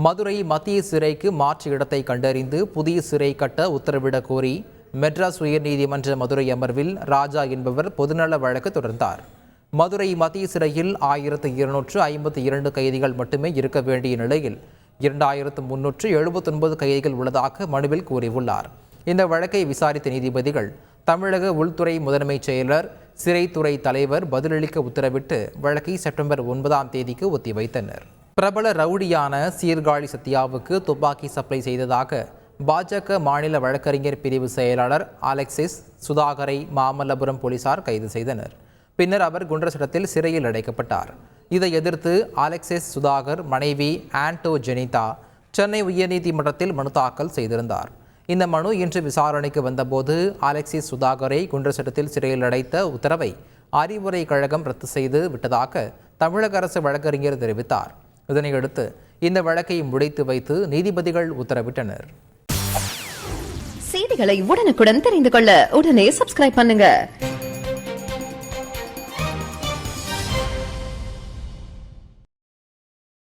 மதுரை மத்திய சிறைக்கு மாற்று இடத்தை கண்டறிந்து புதிய சிறை கட்ட உத்தரவிடக் கோரி மெட்ராஸ் உயர்நீதிமன்ற மதுரை அமர்வில் ராஜா என்பவர் பொதுநல வழக்கு தொடர்ந்தார். மதுரை மத்திய சிறையில் 1252 கைதிகள் மட்டுமே இருக்க வேண்டிய நிலையில் 2379 கைதிகள் உள்ளதாக மனுவில் கூறியுள்ளார். இந்த வழக்கை விசாரித்த நீதிபதிகள் தமிழக உள்துறை முதன்மைச் செயலர், சிறைத்துறை தலைவர் பதிலளிக்க உத்தரவிட்டு வழக்கை செப்டம்பர் 9ஆம் தேதிக்கு ஒத்திவைத்தனர். பிரபல ரவுடியான சீர்காழி சத்யாவுக்கு துப்பாக்கி சப்ளை செய்ததாக பாஜக மாநில வழக்கறிஞர் பிரிவு செயலாளர் அலெக்சிஸ் சுதாகரை மாமல்லபுரம் போலீசார் கைது செய்தனர். பின்னர் அவர் குண்டர்சட்டத்தில் சிறையில் அடைக்கப்பட்டார். இதை எதிர்த்து அலெக்சிஸ் சுதாகர் மனைவி ஆண்டோ ஜெனிதா சென்னை உயர்நீதிமன்றத்தில் மனு தாக்கல் செய்திருந்தார். இந்த மனு இன்று விசாரணைக்கு வந்தபோது அலெக்சிஸ் சுதாகரை குண்டர்சட்டத்தில் சிறையில் அடைத்த உத்தரவை அறிவுரை கழகம் ரத்து செய்து விட்டதாக தமிழக அரசு வழக்கறிஞர் தெரிவித்தார். இதனையடுத்து இந்த வழக்கை முடித்து வைத்து நீதிபதிகள் உத்தரவிட்டனர். செய்திகளை உடனுக்குடன் தெரிந்து கொள்ள உடனே சப்ஸ்கிரைப் பண்ணுங்க.